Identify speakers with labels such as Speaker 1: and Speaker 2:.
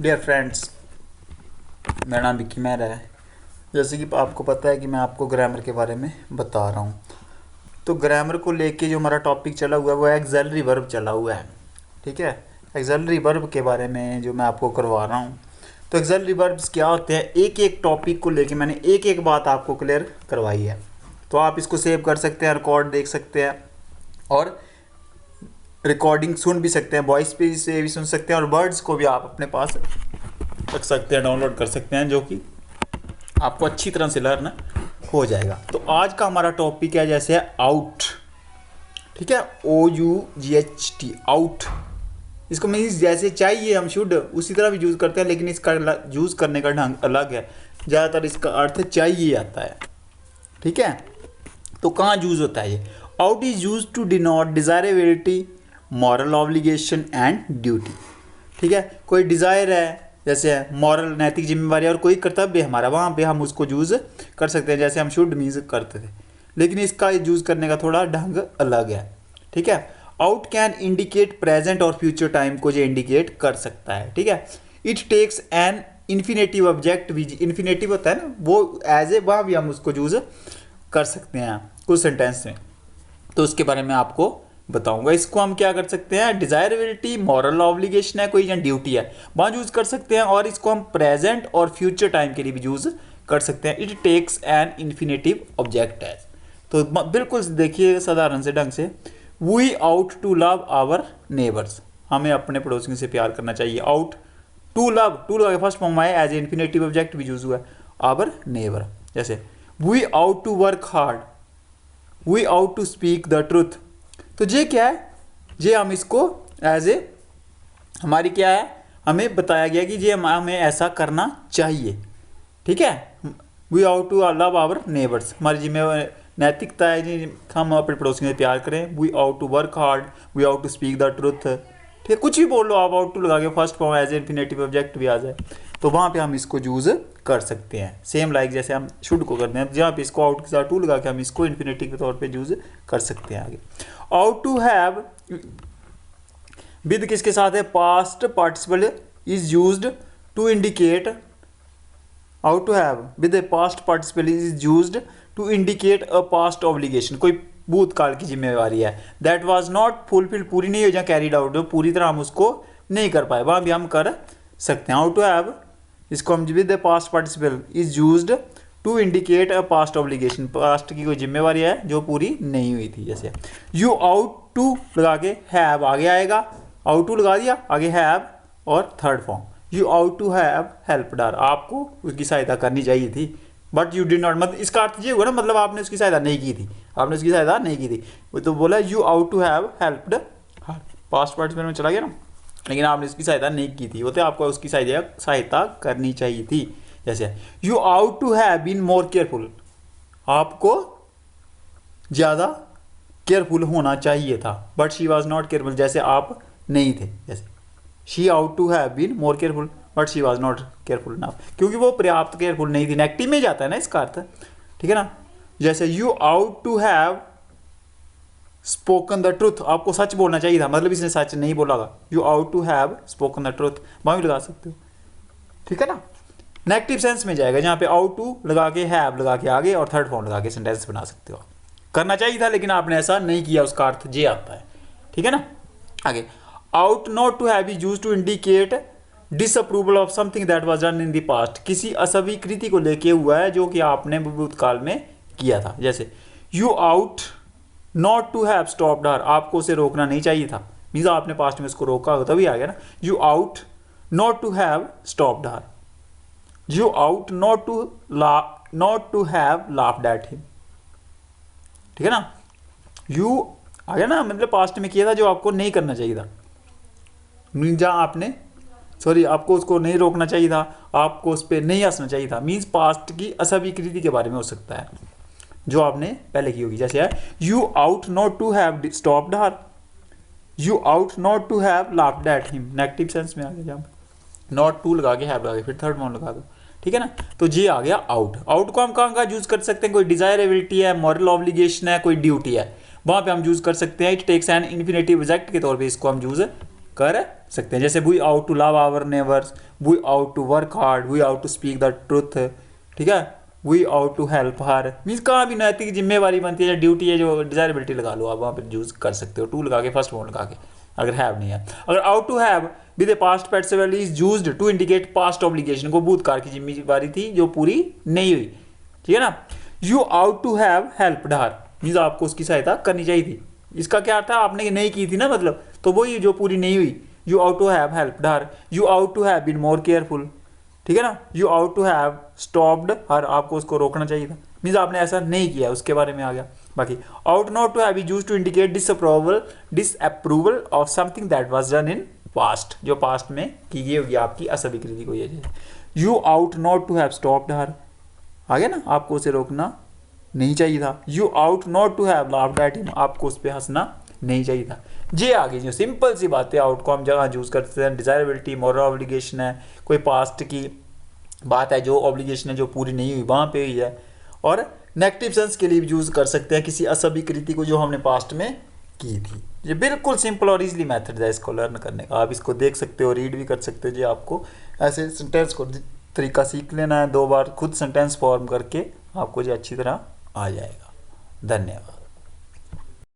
Speaker 1: Dear friends, मेरा नाम विक्की मेहरा है। जैसे कि आपको पता है कि मैं आपको ग्रामर के बारे में बता रहा हूँ। तो ग्रामर को लेके जो हमारा टॉपिक चला हुआ है वो एक्सेलरी वर्ब चला हुआ है। ठीक है, एक्सेलरी वर्ब के बारे में जो मैं आपको करवा रहा हूँ। तो एक्सेलरी वर्ब्स क्या होते हैं, एक एक टॉपिक को लेके मैंने एक एक बात आपको क्लियर करवाई है। तो आप इसको सेव कर सकते हैं, रिकॉर्ड देख सकते हैं और रिकॉर्डिंग सुन भी सकते हैं, वॉइस पे से भी सुन सकते हैं और वर्ड्स को भी आप अपने पास रख सकते हैं, डाउनलोड कर सकते हैं, जो कि आपको अच्छी तरह से लर्न हो जाएगा। तो आज का हमारा टॉपिक है जैसे आउट। ठीक है, OUGHT, आउट। इसको मीन्स जैसे चाहिए हम शुड उसी तरह भी यूज़ करते हैं, लेकिन इसका यूज़ करने का ढंग अलग है। ज़्यादातर इसका अर्थ चाहिए आता है। ठीक है, तो कहाँ यूज़ होता है ये? Ought is use to denote desirability, moral obligation and duty. ठीक है, कोई डिज़ायर है जैसे मॉरल नैतिक जिम्मेवारी और कोई कर्तव्य है हमारा, वहाँ पे हम उसको यूज़ कर सकते हैं, जैसे हम शुड मीन्स करते थे, लेकिन इसका यूज़ करने का थोड़ा ढंग अलग है। ठीक है, आउट कैन इंडिकेट प्रेजेंट और फ्यूचर टाइम को जो इंडिकेट कर सकता है। ठीक है, it takes an infinitive object, infinitive होता है ना, वो एज ए वहाँ भी हम उसको यूज़ कर सकते हैं कुछ सेंटेंस में। तो उसके बारे में आपको बताऊंगा। इसको हम क्या कर सकते हैं, डिजायरेबिलिटी, मॉरल ऑब्लिगेशन है कोई या ड्यूटी है, वहाँ यूज़ कर सकते हैं, और इसको हम प्रेजेंट और फ्यूचर टाइम के लिए भी यूज़ कर सकते हैं। It takes an infinitive object as. तो बिल्कुल देखिए साधारण से ढंग से, we ought to love our neighbours, हमें अपने पड़ोसियों से प्यार करना चाहिए। Ought to love, to love first form आए एज इन्फिनेटिव ऑब्जेक्ट भी यूज हुआ है, आवर नेबर। जैसे we ought to work hard, we ought to speak the truth. तो ये क्या है, ये हम इसको एज ए हमारी क्या है, हमें बताया गया कि ये हमें ऐसा करना चाहिए। ठीक है, we ought to love our neighbours, हमारी जिम्मेवारी नैतिकता है जी, हम अपने पड़ोसियों से प्यार करें। We ought to work hard, we ought to speak the truth. ठीक है, कुछ भी बोल लो आप, आउट टू लगा के first form as a infinitive object भी आ जाए, तो वहाँ पे हम इसको यूज़ कर सकते हैं। सेम लाइक जैसे हम शुड को करते हैं, जहाँ पे इसको आउट के साथ टू लगा के हम इसको इन्फिनेटिव के तौर पे यूज़ कर सकते हैं। आगे आउट टू हैव विद किसके साथ है, past participle is used to indicate, ought to have with a past participle is used to indicate a past obligation, कोई भूतकाल की जिम्मेवारी है, दैट वाज नॉट फुलफिल्ड, पूरी नहीं हो जाए, कैरीड आउट, जो पूरी तरह हम उसको नहीं कर पाए, वहाँ भी हम कर सकते हैं। आउट टू हैव, इसको हम with the past participle is used to indicate a past obligation, past की कोई जिम्मेवारी है जो पूरी नहीं हुई थी। जैसे यू आउट टू लगा के हैव आगे आएगा, आउट टू लगा दिया आगे हैव, और third form you ought to have helped her, आपको उसकी सहायता करनी चाहिए थी, बट यू डिड नॉट, मतलब इसका अर्थ ये हुआ ना, मतलब आपने उसकी सहायता नहीं की थी, आपने उसकी सहायता नहीं की थी। वो तो बोला you ought to have helped her, past participle में चला गया ना, लेकिन आपने उसकी सहायता नहीं की थी, वो तो आपको उसकी सहायता करनी चाहिए थी। जैसे you ought to have been more careful, आपको ज़्यादा केयरफुल होना चाहिए था, but she was not careful, जैसे आप नहीं थे। जैसे she ought to have been more careful but she was not careful enough, क्योंकि वो पर्याप्त केयरफुल नहीं थी, नेगेटिव में जाता है ना इसका अर्थ। ठीक है ना, जैसे you ought to have spoken the truth, आपको सच बोलना चाहिए था, मतलब इसने सच नहीं बोला था। You ought to have spoken the truth, वहाँ भी लगा सकते हो। ठीक है ना, नेगेटिव सेंस में जाएगा, जहाँ पे आउट टू लगा के हैव लगा के आगे और थर्ड फॉर्म लगा के सेंटेंस बना सकते हो। करना चाहिए था लेकिन आपने ऐसा नहीं किया, उसका अर्थ ये आता है। ठीक है ना, आगे ought not to have is used to indicate disapproval of something that was done in the past, किसी अस्वीकृति को लेके हुआ है जो कि आपने भूतकाल में किया था। जैसे you ought not to have stopped her, आपको उसे रोकना नहीं चाहिए था, मीन्स आपने पास्ट में उसको रोका हो, तभी आ गया ना। You ought not to have stopped her, you ought not to have laughed at him. ठीक है ना, यू आ गया ना, मतलब पास्ट में किया था जो आपको नहीं करना चाहिए था, मीन्स जहाँ आपने आपको उसको नहीं रोकना चाहिए था, आपको उस पर नहीं हंसना चाहिए था, मीन्स पास्ट की अस्वीकृति के बारे में हो सकता है जो आपने पहले की होगी। जैसे है you ought not to have stopped her, you ought not to have laughed at him, negative sense में आ गया, जहाँ नॉट टू लगा के हैव लगा के फिर थर्ड फॉर्म लगा दो। ठीक है ना, तो ये आ गया आउट। आउट को हम कहाँ कहाँ यूज कर सकते हैं, कोई डिजायरेबिलिटी है, मॉरल ऑब्लिगेशन है, कोई ड्यूटी है, वहाँ पे हम यूज कर सकते हैं। It takes an infinitive object के तौर पे इसको हम यूज कर सकते हैं। जैसे we ought to love our neighbours, we ought to work hard, we ought to speak the truth, ठीक है, we ought to help her. Means कहाँ भी नैतिक जिम्मेवारी बनती है या ड्यूटी है, जो डिजायरेबिलिटी लगा लो आप वहाँ पर यूज कर सकते हो, टू लगा के फर्स्ट वर्ड लगा के, अगर हैव नहीं है। अगर ought to have with a past participle is used to indicate past obligation, को भूतकाल की जिम्मेवारी थी जो पूरी नहीं हुई, ठीक है ना। You ought to have helped her, means आपको उसकी सहायता करनी चाहिए थी। इसका क्या था, आपने नहीं की थी ना, मतलब तो वही जो पूरी नहीं हुई। You ought to have helped her, you ought to have been more careful, ठीक है ना। You ought to have stopped her, आपको उसको रोकना चाहिए था, मीन्स आपने ऐसा नहीं किया, उसके बारे में आ गया। बाकी ought not to have is used to indicate disapproval of something that was done in past, जो पास्ट में की गई होगी आपकी अस्वीकृति को ये। You ought not to have stopped her, आ गया ना, आपको उसे रोकना नहीं चाहिए था। You ought not to have laughed at him, आपको उस पर हंसना नहीं चाहिए था। ये आगे जो सिंपल सी बातें आउट को हम जगह यूज करते हैं, डिजायरेबिलिटी, मॉरल ऑब्लिगेशन है, कोई पास्ट की बात है जो ऑब्लिगेशन है जो पूरी नहीं हुई वहाँ पे हुई है, और नेगेटिव सेंस के लिए भी यूज कर सकते हैं किसी अस्वीकृति को जो हमने पास्ट में की थी। ये बिल्कुल सिंपल और इजीली मेथड है इसको लर्न करने का, आप इसको देख सकते हो, रीड भी कर सकते हो। जी आपको ऐसे सेंटेंस को तरीका सीख लेना है, 2 बार खुद सेंटेंस फॉर्म करके आपको जो अच्छी तरह आ जाएगा। धन्यवाद।